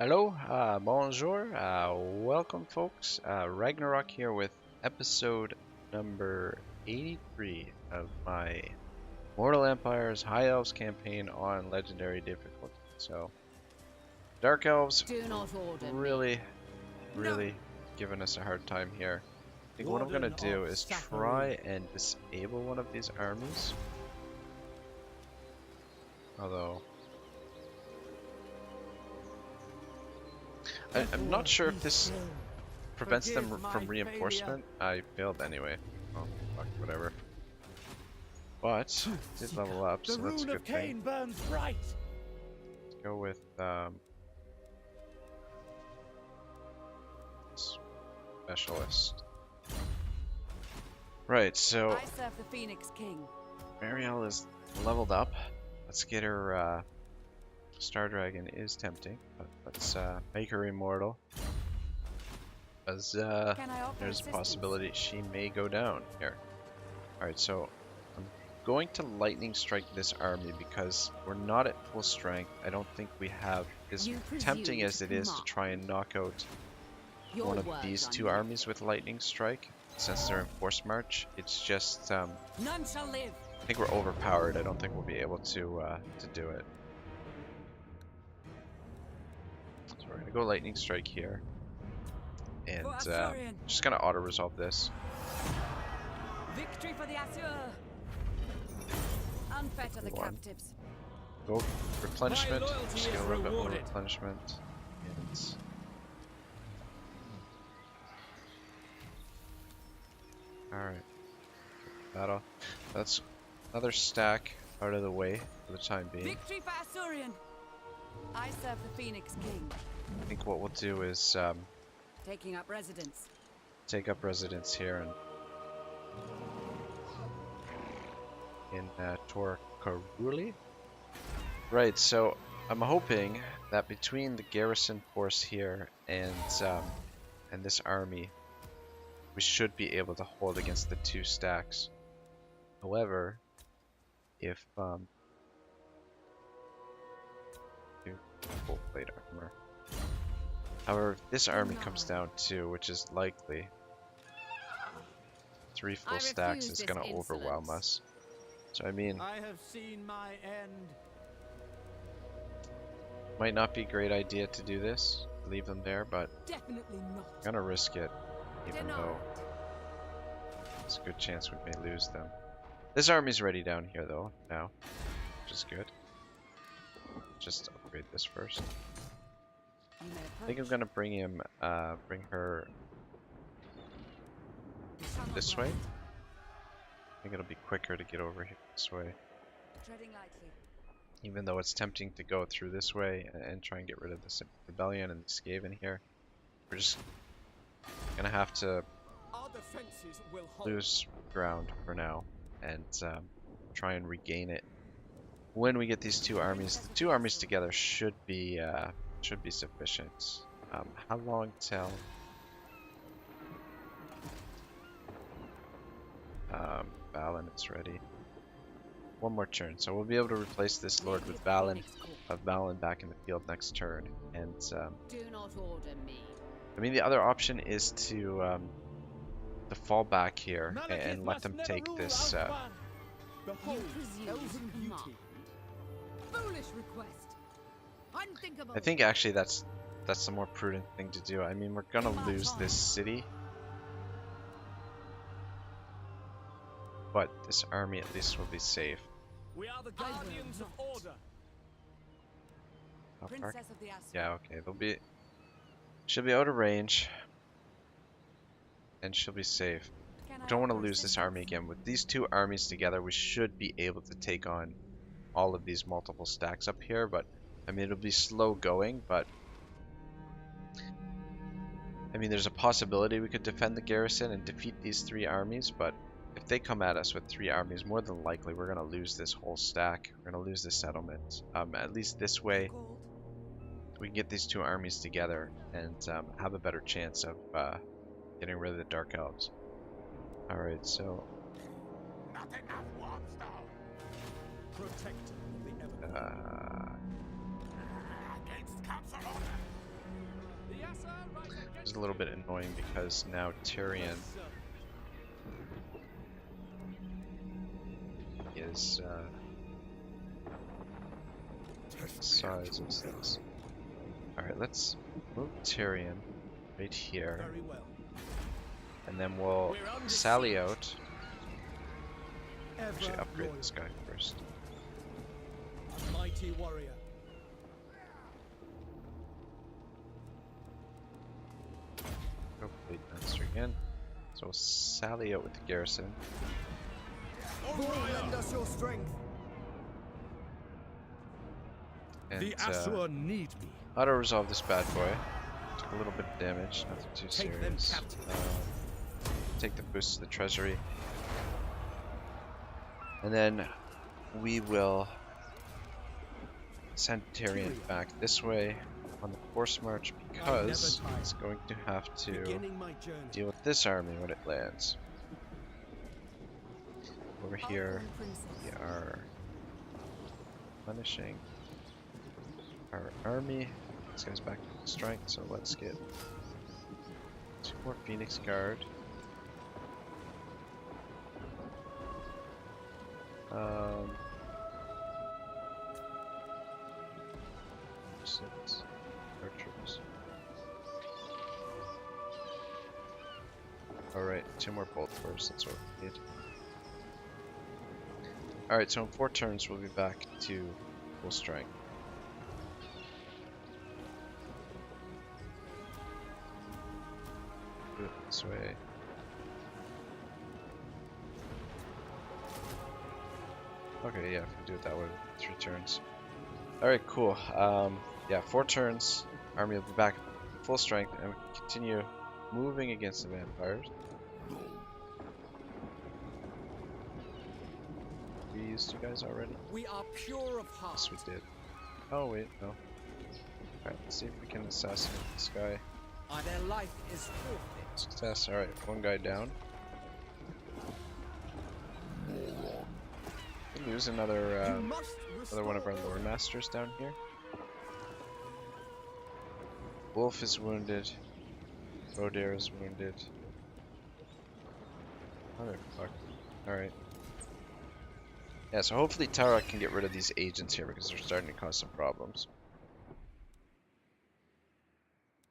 Hello, bonjour, welcome folks. Ragnarok here with episode number 83 of my Mortal Empires High Elves campaign on Legendary difficulty. So, Dark Elves really giving us a hard time here. I think what I'm going to do is try and disable one of these armies. Although, I'm not sure if this prevents them from reinforcement. I failed anyway. Oh, fuck, whatever. But, did level up, so that's a good thing. Let's go with, Specialist. Right, so... I serve the Phoenix King. Marielle is leveled up. Let's get her, Star Dragon is tempting, but let's make her immortal. As there's a possibility she may go down here. Alright, so I'm going to lightning strike this army because we're not at full strength. I don't think we have, as tempting as it is to try and knock out one of these two armies with lightning strike, since they're in force march. It's just None shall live. I think we're overpowered. I don't think we'll be able to do it. So we're gonna go lightning strike here, and just gonna auto resolve this. Victory for the Assur. Unfetter the captives. Go replenishment. Just get a little bit more replenishment. And all right, battle. That's another stack out of the way for the time being. Victory for Assurian. I serve the Phoenix King. I think what we'll do is Taking up residence. take up residence here in Torkaruli. Right, so I'm hoping that between the garrison force here and this army, we should be able to hold against the two stacks. However, if full plate armor. However, if this army comes down too, which is likely, 3 full stacks is going to overwhelm us. So I mean, I have seen my end. Might not be a great idea to do this, leave them there, but Definitely not. I'm gonna risk it, even though there's a good chance we may lose them. This army's ready down here though, now, which is good. Just upgrade this first. I think I'm gonna bring him, bring her this way. I think it'll be quicker to get over here this way. Treading lightly. Even though it's tempting to go through this way and try and get rid of the rebellion and the Skaven here, we're just gonna have to lose ground for now and try and regain it when we get these two armies. The two armies together should be sufficient. How long till Valen is ready? One more turn, so we'll be able to replace this lord with Valen, have Valen back in the field next turn. And Do not order me. I mean, the other option is to fall back here and let them take this. Foolish request. Unthinkable. I think actually that's the more prudent thing to do. I mean, we're gonna lose this city, but this army at least will be safe. We are the guardians of order. How far? Princess of the Assur. Yeah, okay. She'll be out of range, and she'll be safe. We don't want to lose this army again. With these two armies together, we should be able to take on all of these multiple stacks up here. But I mean, it'll be slow going. But I mean, there's a possibility we could defend the garrison and defeat these 3 armies. But if they come at us with 3 armies, more than likely we're gonna lose this whole stack. We're gonna lose this settlement. At least this way, we can get these 2 armies together and have a better chance of getting rid of the Dark Elves. Alright, so Yes, sir. Right It's against a little bit annoying because now Tyrion is size is this. Alright, let's move Tyrion right here, Very well. and then we'll We're under sally siege. out. Actually, Ever upgrade loyal. this guy first. A mighty warrior. Go Fleet Master again. So we'll sally out with the garrison. Lend us your strength. And The Asur need me. auto resolve this bad boy. Took a little bit of damage, nothing too Take them serious. captive. Take the boost to the treasury. And then we will send Tyrion back this way on the force march because I never it's going to have to Beginning my journey. deal with this army when it lands. Over here, we are punishing our army. This guy's back to strength, so let's get 2 more Phoenix Guard. Six archers. Alright, 2 more bolt throws, that's what we need. Alright, so in 4 turns we'll be back to full strength. Do it this way. Okay, yeah, if we do it that way, 3 turns. Alright, cool. Yeah, 4 turns. Army will be back full strength, and we can continue moving against the vampires. We used you guys already? We are pure of heart. Yes, we did. Oh, wait, no. Alright, let's see if we can assassinate this guy. Their life is forfeit. Success. Alright, 1 guy down. We lose another You must another one of our restore lore masters down here. Wolf is wounded. Rodare is wounded. Motherfucker. Alright. Yeah, so hopefully Tara can get rid of these agents here because they're starting to cause some problems.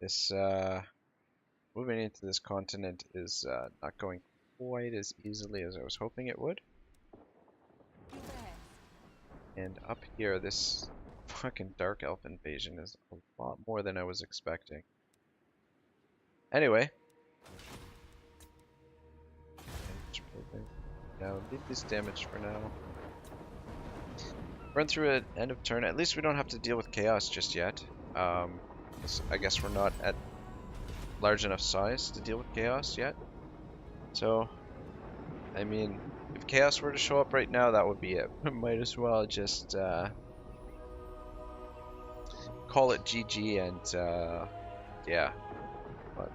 This, moving into this continent is not going quite as easily as I was hoping it would. And up here, this fucking Dark Elf invasion is a lot more than I was expecting. Anyway. Yeah, we'll leave this damage for now. Run through it, end of turn. At least we don't have to deal with chaos just yet. I guess we're not at large enough size to deal with chaos yet. So, I mean, if chaos were to show up right now, that would be it. Might as well just call it GG and yeah. But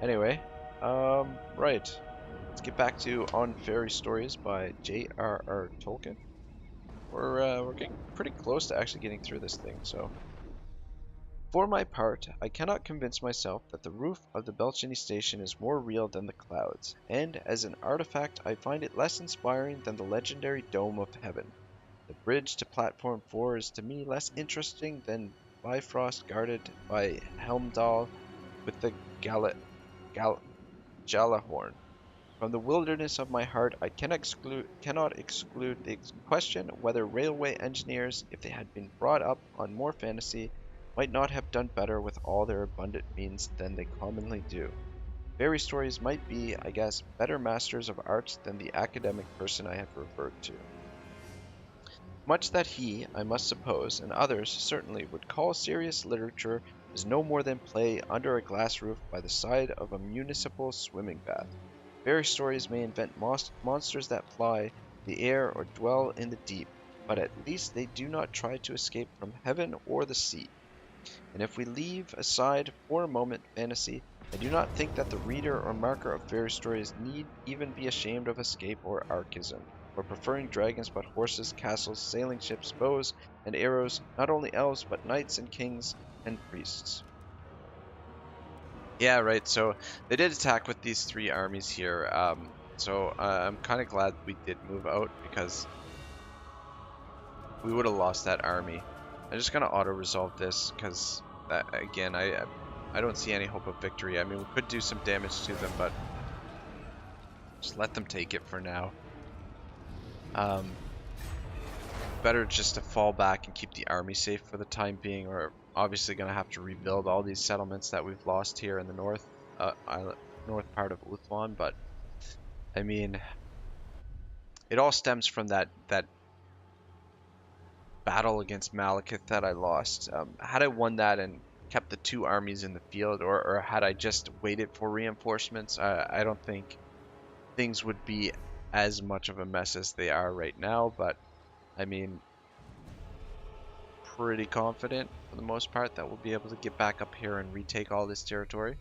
anyway, right. Let's get back to On Fairy Stories by J.R.R. Tolkien. We're getting pretty close to actually getting through this thing, so. For my part, I cannot convince myself that the roof of the Belchany station is more real than the clouds, and as an artifact I find it less inspiring than the legendary Dome of Heaven. The bridge to Platform 4 is to me less interesting than Bifrost guarded by Helmdall with the Jalahorn. From the wilderness of my heart, I cannot exclude the question whether railway engineers, if they had been brought up on more fantasy, might not have done better with all their abundant means than they commonly do. Fairy stories might be, I guess, better masters of arts than the academic person I have referred to. Much that he, I must suppose, and others certainly, would call serious literature is no more than play under a glass roof by the side of a municipal swimming bath. Fairy stories may invent monsters that fly the air or dwell in the deep, but at least they do not try to escape from heaven or the sea. And if we leave aside for a moment fantasy, I do not think that the reader or marker of fairy stories need even be ashamed of escape or archism, or preferring dragons but horses, castles, sailing ships, bows, and arrows, not only elves, but knights and kings and priests. Yeah, right, so they did attack with these 3 armies here. So I'm kind of glad we did move out, because we would have lost that army. I'm just going to auto-resolve this, because, again, I don't see any hope of victory. I mean, we could do some damage to them, but just let them take it for now. Better just to fall back and keep the army safe for the time being. We're obviously going to have to rebuild all these settlements that we've lost here in the north part of Uthlon, but I mean, it all stems from that battle against Malekith that I lost. Had I won that and kept the 2 armies in the field, or had I just waited for reinforcements, I don't think things would be as much of a mess as they are right now. But I mean, pretty confident for the most part that we'll be able to get back up here and retake all this territory.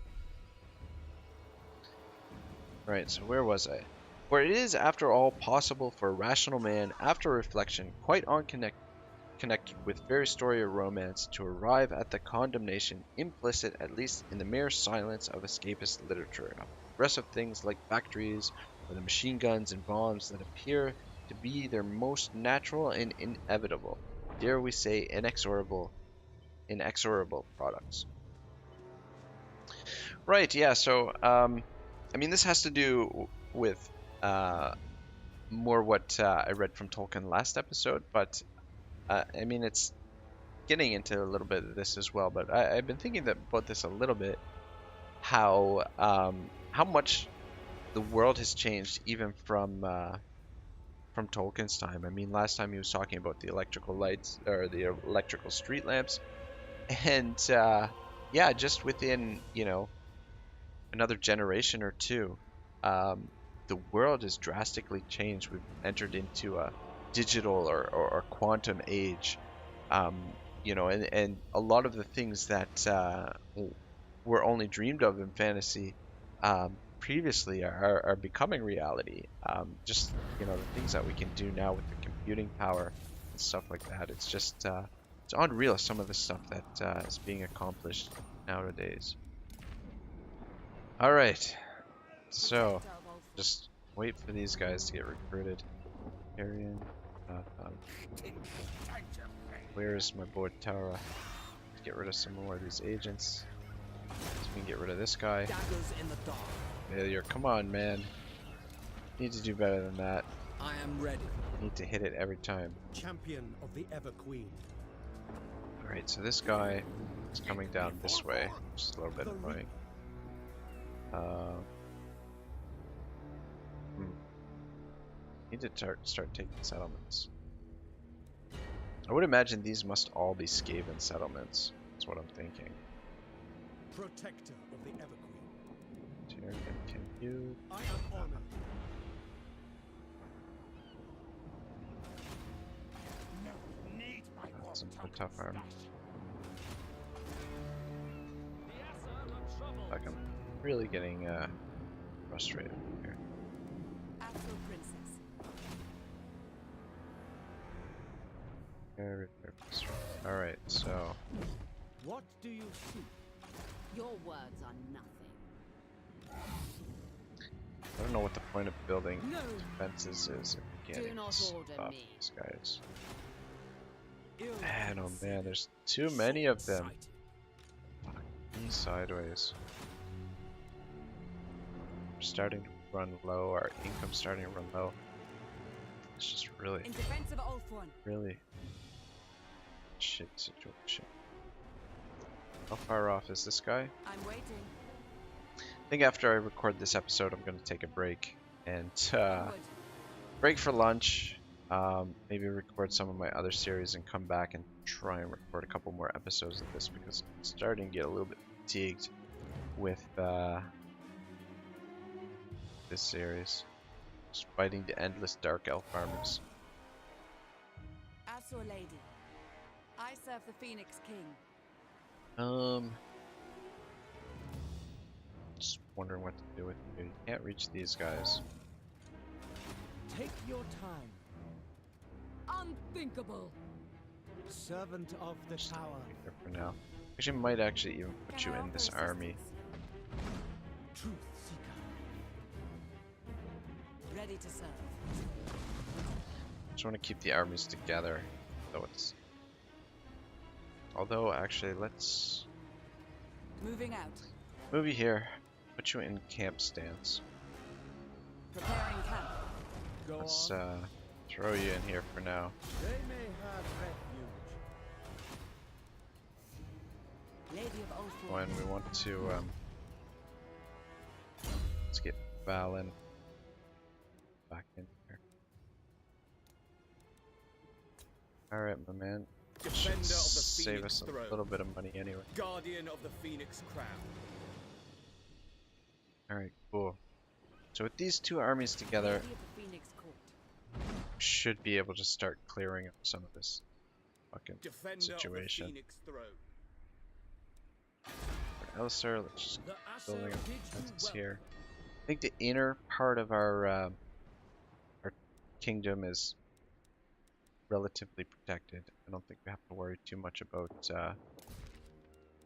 Right, so where was I? For it is, after all, possible for a rational man, after reflection, quite connected with very story or romance, to arrive at the condemnation implicit, at least in the mere silence of escapist literature, of the rest of things like factories, or the machine guns and bombs that appear to be their most natural and inevitable, dare we say inexorable products. Right, yeah, so, I mean, this has to do with more what I read from Tolkien last episode, but I mean, it's getting into a little bit of this as well, but I've been thinking about this a little bit, how much the world has changed even from Tolkien's time. I mean, last time he was talking about the electrical lights, or the electrical street lamps, and yeah, just within, you know, another generation or two, the world has drastically changed. We've entered into a digital or quantum age, you know, and a lot of the things that were only dreamed of in fantasy previously are becoming reality. Just, you know, the things that we can do now with the computing power and stuff like that. It's just it's unreal, some of the stuff that is being accomplished nowadays. All right, so just wait for these guys to get recruited. Tyrion, where's my boy Tara? Let's get rid of some more of these agents. So we can get rid of this guy. Failure, come on, man. Need to do better than that. I am ready. Need to hit it every time. Champion of the Ever Queen. All right, so this guy is coming down this way, which is a little bit annoying. Need to start taking settlements. I would imagine these must all be Skaven settlements. That's what I'm thinking. Protector of the Ever Queen. Tyrion, can you? I am honored. That's a tough arm. Like, I'm really getting frustrated here. Very frustrated. Alright, so What do you see? Your words are nothing. I don't know what the point of building No. defenses is if you Do can't not stop order me. these guys. Man, oh man, there's too many of them. Me sideways. We're starting to run low, our income's starting to run low. It's just really, In defense of Ulthuan. really shit situation. How far off is this guy? I'm waiting. I think after I record this episode, I'm going to take a break and Onward. break for lunch. Maybe record some of my other series and come back and try and record a couple more episodes of this, because I'm starting to get a little bit fatigued with this series. Just fighting the endless dark elf armies. As your lady, I serve the Phoenix King. Just wondering what to do with you. You can't reach these guys. Take your time. Unthinkable. Servant of the tower. Here for now. Actually, might actually even put you Can I in offer this army. assistance? Truth seeker. Ready to serve. Just want to keep the armies together, though it's. Although, actually, let's Moving out. move you here. Put you in camp stance. Preparing camp. Go Let's on. throw you in here for now. They may have refuge. Lady of Ulford. Oh, and we want to let's get Valen back in here. All right, my man. Should Defender of the save Phoenix us a throne. little bit of money anyway. Guardian of the Phoenix crown. All right, cool. So with these two armies together, Lady of the Phoenix Court. should be able to start clearing up some of this fucking Defender situation. of the Phoenix throne. Alistair, let's just The building Asher up bids you defenses well. here. I think the inner part of our kingdom is relatively protected. I don't think we have to worry too much about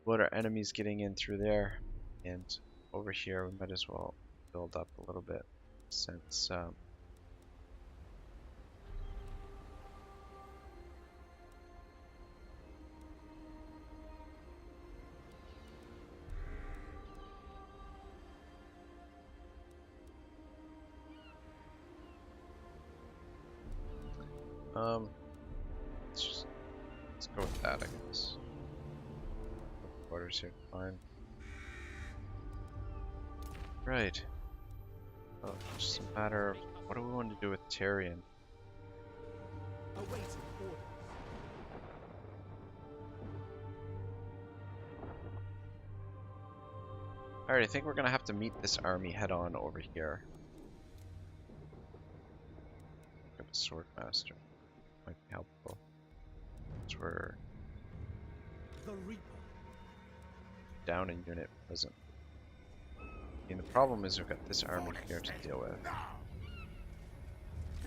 our enemies getting in through there. And over here, we might as well build up a little bit since let's go with that, I guess. Quarters here, fine. Right. Oh, it's just a matter of what do we want to do with Tyrion? Awaiting order. Alright, I think we're gonna have to meet this army head on over here. Look at the Swordmaster. Might be helpful. Since we're The Reaper. down in unit present. And the problem is we've got this army here to deal with.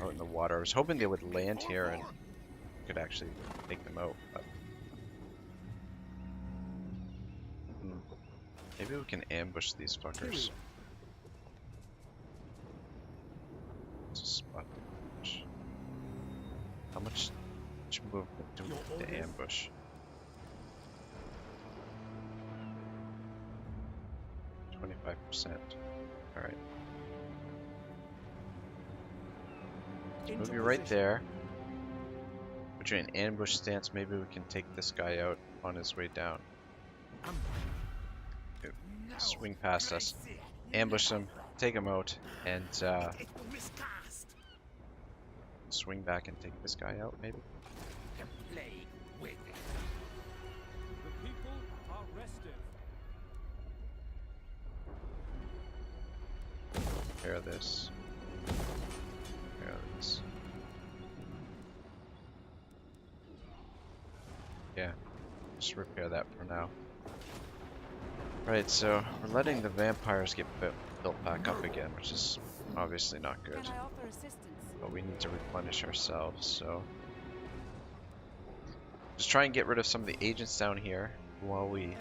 Out in the water. I was hoping they would land here and we could actually take them out, but maybe we can ambush these fuckers. Let's just spot the ambush. How much movement do we need to ambush? 25%. Alright. Move you right there. Put you in ambush stance. Maybe we can take this guy out on his way down. Okay, swing past us. Ambush him. Take him out. And swing back and take this guy out, maybe? The people are restive. Repair this. Repair this. Yeah, just repair that for now. Right, so we're letting the vampires get built back up again, which is obviously not good. Can I offer assistance? But we need to replenish ourselves, so just try and get rid of some of the agents down here while we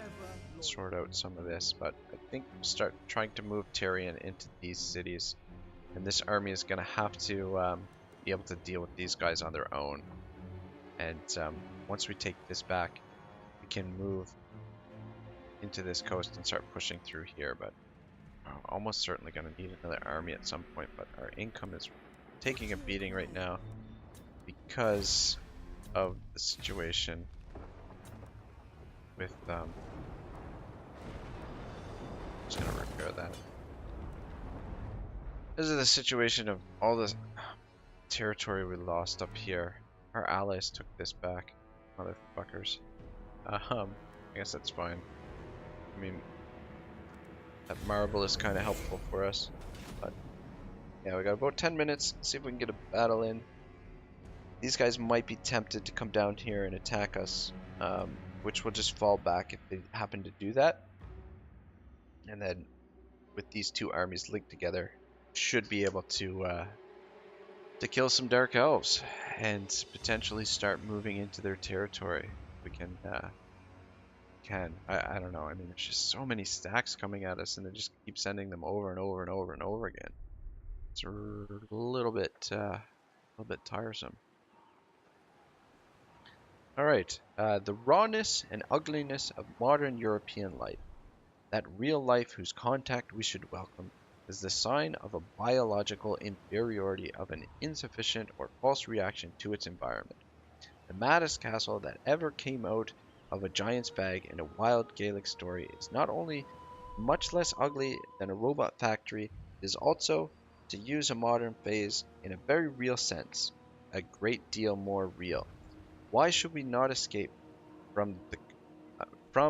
sort out some of this. But I think we'll start trying to move Tyrion into these cities, and this army is going to have to be able to deal with these guys on their own. And once we take this back, we can move into this coast and start pushing through here. But almost certainly going to need another army at some point. But our income is taking a beating right now because of the situation with just gonna repair that. This is the situation of all this territory we lost up here. Our allies took this back, motherfuckers. I guess that's fine. I mean, that marble is kind of helpful for us, but yeah, we got about 10 minutes. See if we can get a battle in. These guys might be tempted to come down here and attack us, which will just fall back if they happen to do that. And then, with these two armies linked together, should be able to to kill some dark elves and potentially start moving into their territory. We can. I don't know. I mean, there's just so many stacks coming at us, and they just keep sending them over and over and over and over again. It's a little bit tiresome. All right, the rawness and ugliness of modern European life, that real life whose contact we should welcome, is the sign of a biological inferiority of an insufficient or false reaction to its environment. The maddest castle that ever came out of a giant's bag in a wild Gaelic story is not only much less ugly than a robot factory, it is also, to use a modern phrase, in a very real sense, a great deal more real. Why should we not escape from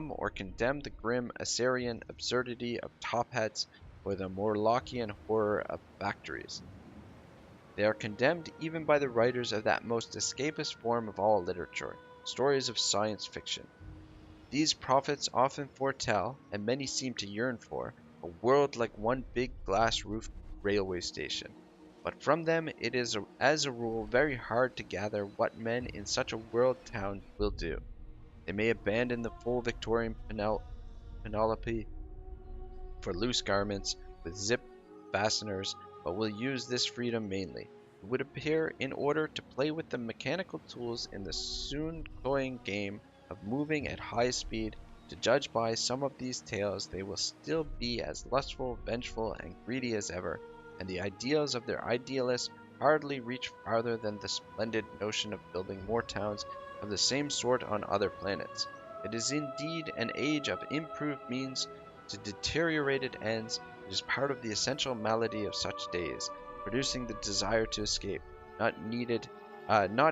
or condemn the grim Assyrian absurdity of top hats or the Morlockian horror of factories? They are condemned even by the writers of that most escapist form of all literature, stories of science fiction. These prophets often foretell, and many seem to yearn for, a world like one big glass-roofed railway station. But from them it is, as a rule, very hard to gather what men in such a world town will do. They may abandon the full Victorian panoply for loose garments with zip fasteners, but will use this freedom mainly, it would appear, in order to play with the mechanical tools in the soon cloying game of moving at high speed. To judge by some of these tales, they will still be as lustful, vengeful, and greedy as ever, and the ideals of their idealists hardly reach farther than the splendid notion of building more towns of the same sort on other planets. It is indeed an age of improved means to deteriorated ends. It is part of the essential malady of such days, producing the desire to escape, not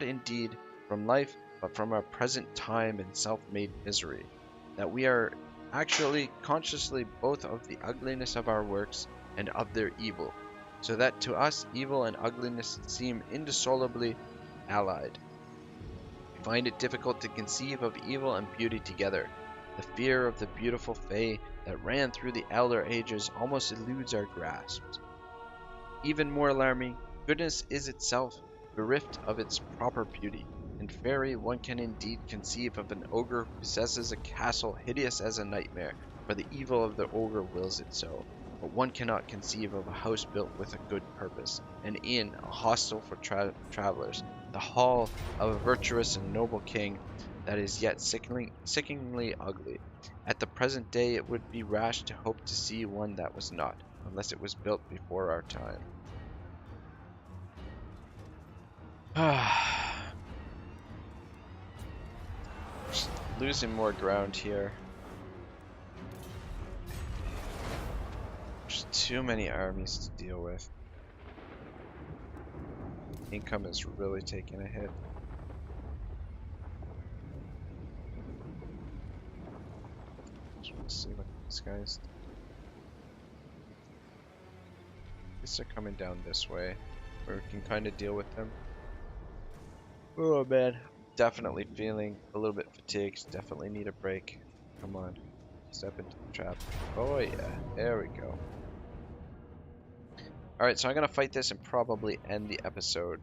indeed from life, but from our present time and self-made misery, that we are actually consciously both of the ugliness of our works and of their evil, so that to us evil and ugliness seem indissolubly allied. We find it difficult to conceive of evil and beauty together. The fear of the beautiful Fae that ran through the elder ages almost eludes our grasps. Even more alarming, goodness is itself bereft of its proper beauty. In fairy one can indeed conceive of an ogre who possesses a castle hideous as a nightmare, for the evil of the ogre wills it so. But one cannot conceive of a house built with a good purpose, an inn, a hostel for travelers, the hall of a virtuous and noble king, that is yet sickeningly ugly. At the present day it would be rash to hope to see one that was not, unless it was built before our time. Just losing more ground here. There's too many armies to deal with. Income is really taking a hit. Just want to see what these guys do. I guess they're coming down this way, where we can kind of deal with them. Oh man, definitely feeling a little bit fatigued. Definitely need a break. Come on, step into the trap. Oh yeah, there we go. Alright, so I'm going to fight this and probably end the episode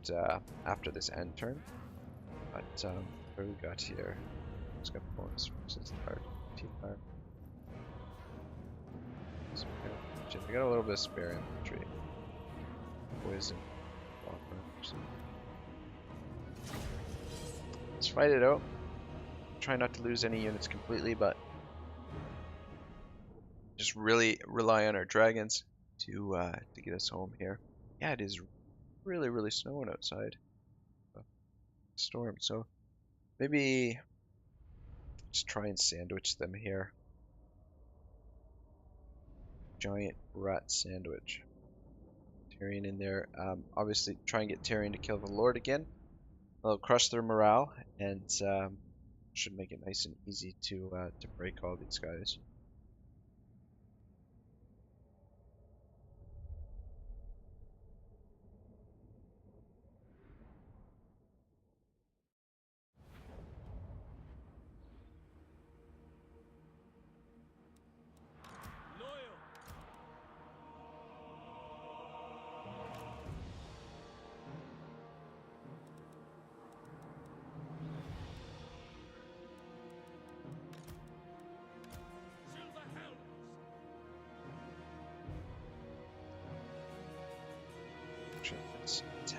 after this end turn. But, what do we got here? It's got bonus versus large T-fire. So we got a little bit of spare infantry. Poison. Let's fight it out. Try not to lose any units completely, but just really rely on our dragons to get us home here. Yeah, it is really snowing outside. Storm, so maybe just try and sandwich them here. Giant rat sandwich. Tyrion in there. Obviously try and get Tyrion to kill the Lord again. That'll crush their morale and should make it nice and easy to break all these guys. Loyal.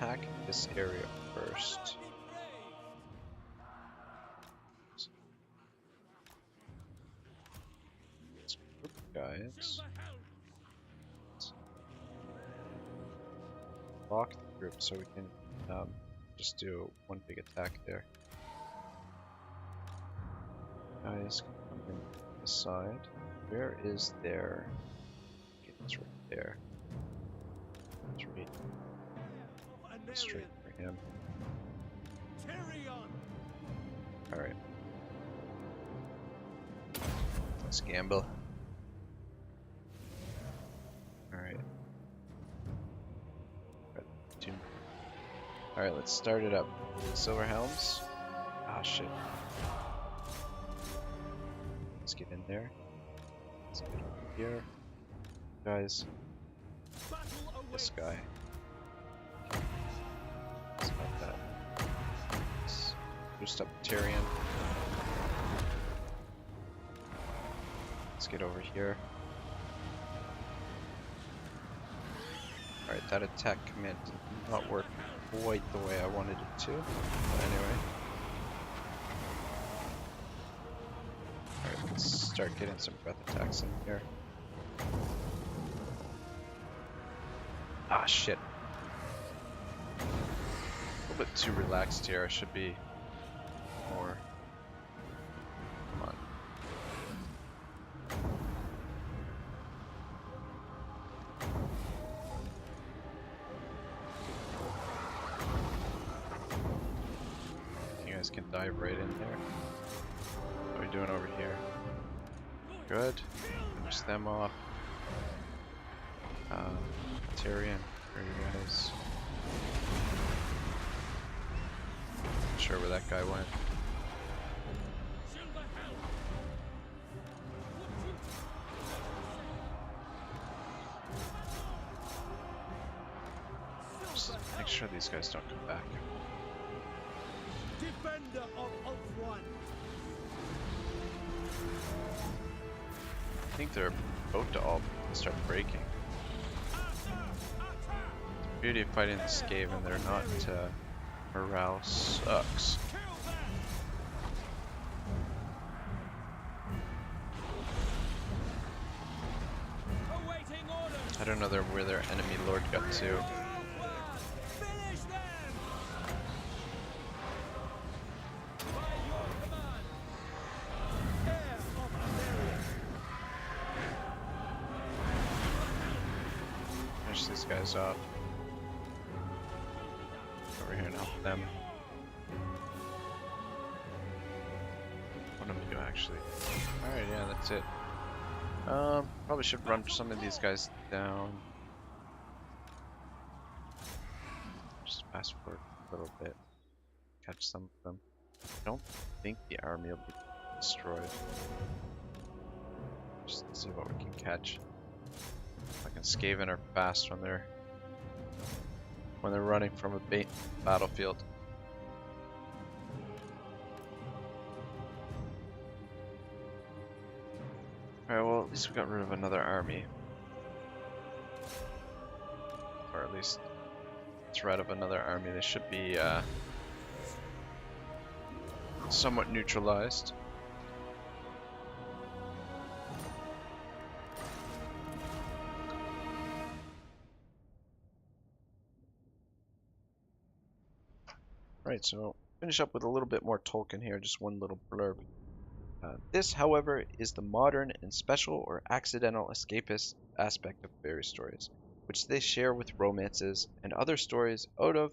attack this area first. Let's group guys. Lock the group so we can just do one big attack there. Guys, come in this side. Where is their? Okay, it's right there. It's right. Straight for him. Tyrion! Alright. Let's gamble. Alright. Alright, let's start it up. Silver Helms. Ah, shit. Let's get in there. Let's get over here. Guys. This guy. Let's got that. Let's boost up Tyrion. Let's get over here. Alright, that attack command did not work quite the way I wanted it to. But anyway. Alright, let's start getting some breath attacks in here. Ah, shit. A little bit too relaxed here. I should be more. Come on. You guys can dive right in there. What are we doing over here? Good. Finish them off. Tyrion, where are you guys? Not sure where that guy went. Just make sure these guys don't come back. Defender of one. I think they're about to all start breaking. The beauty of fighting the Skaven, they're not, morale sucks. I don't know where their enemy lord got to. Finish these guys off. Over here and help them. What am I doing actually? Alright, yeah, that's it. Probably should run some of these guys down. Just fast forward a little bit. Catch some of them. I don't think the army will be destroyed. Just see what we can catch. Fucking Skaven are fast when they're running from a battlefield. Alright, well, at least we got rid of another army. Or at least threat of another army. They should be somewhat neutralized. Right, so finish up with a little bit more Tolkien here, just one little blurb. This, however, is the modern and special or accidental escapist aspect of fairy stories, which they share with romances and other stories out of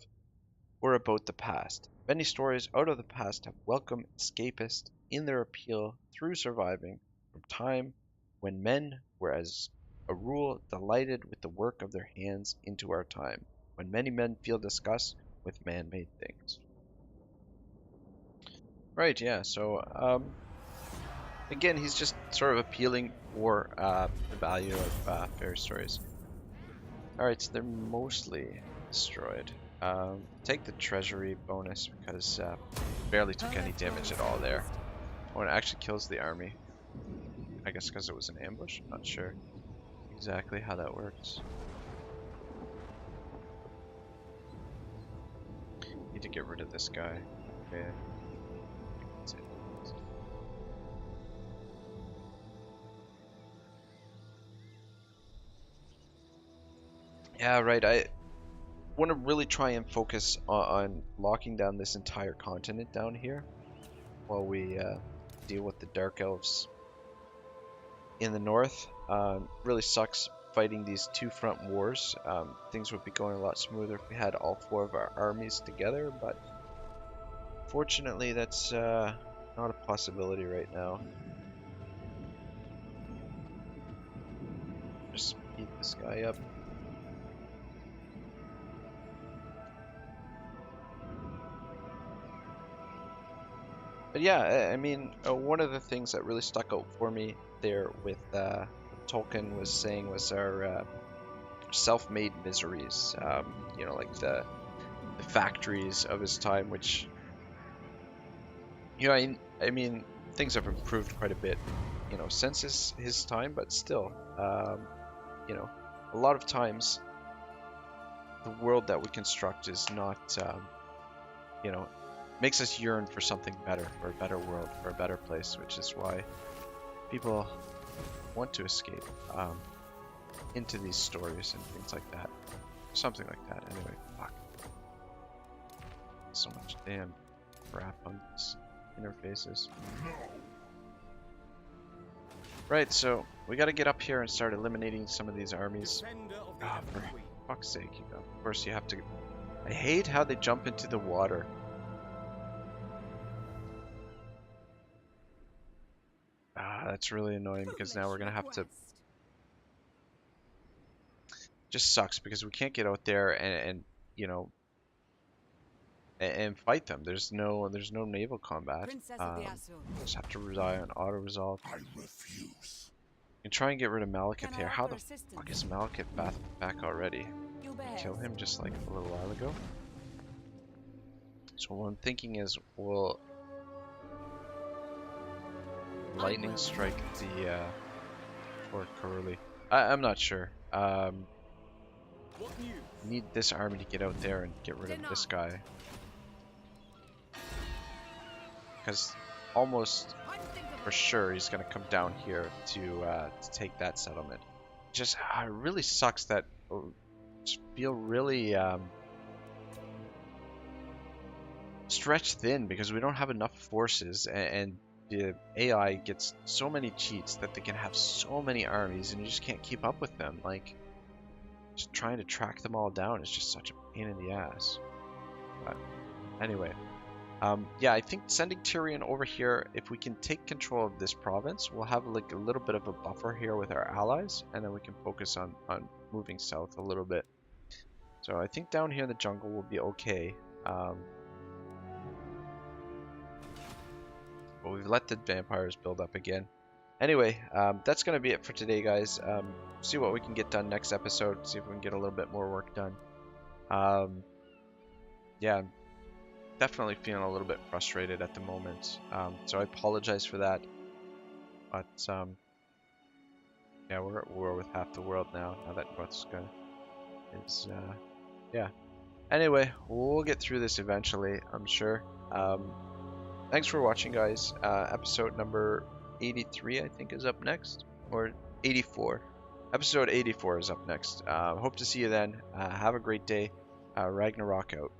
or about the past. Many stories out of the past have welcomed escapists in their appeal through surviving from time when men were, as a rule, delighted with the work of their hands into our time, when many men feel disgust with man-made things. Right, yeah, so, again, he's just sort of appealing for the value of fairy stories. Alright, so they're mostly destroyed. Take the treasury bonus because barely took any damage at all there. Oh, and it actually kills the army. I guess because it was an ambush? Not sure exactly how that works. Need to get rid of this guy. Okay. That's it. Yeah, right. I want to really try and focus on locking down this entire continent down here while we deal with the Dark Elves in the north. Really sucks fighting these two front wars. Things would be going a lot smoother if we had all four of our armies together, but fortunately that's not a possibility right now. Just beat this guy up. But yeah, I mean, one of the things that really stuck out for me there with Tolkien was saying was our self-made miseries. You know, like the factories of his time, which, you know, I mean, things have improved quite a bit, you know, since his time, but still, you know, a lot of times the world that we construct is not, you know, makes us yearn for something better, for a better world, for a better place, which is why people want to escape into these stories and things like that. Something like that. Anyway, fuck. So much damn crap on these interfaces. Right, so we gotta get up here and start eliminating some of these armies. Ah, for fuck's sake, you know. Of course you have to... I hate how they jump into the water. That's really annoying because now we're gonna have to... Just sucks because we can't get out there and you know, and fight them. There's no naval combat. Just have to rely on auto resolve. I refuse. And try and get rid of Malekith here. How the fuck is Malekith back already? Kill him just like a little while ago. So what I'm thinking is we'll lightning strike the Fort Curly. I'm not sure. Need this army to get out there and get rid of this guy. Because almost for sure he's going to come down here to take that settlement. Just it really sucks that just feel really stretched thin because we don't have enough forces, and the AI gets so many cheats that they can have so many armies and you just can't keep up with them. Like, just trying to track them all down is just such a pain in the ass. But anyway, yeah, I think sending Tyrion over here, if we can take control of this province, we'll have like a little bit of a buffer here with our allies, and then we can focus on moving south a little bit. So I think down here in the jungle will be okay. But we've let the vampires build up again. Anyway, that's going to be it for today, guys. See what we can get done next episode. See if we can get a little bit more work done. Yeah, I'm definitely feeling a little bit frustrated at the moment. So I apologize for that. But, yeah, we're at war with half the world now that Northska is, yeah. Anyway, we'll get through this eventually, I'm sure. Thanks for watching, guys. Episode number 83, I think, is up next. Or 84. Episode 84 is up next. Hope to see you then. Have a great day. Ragnarok out.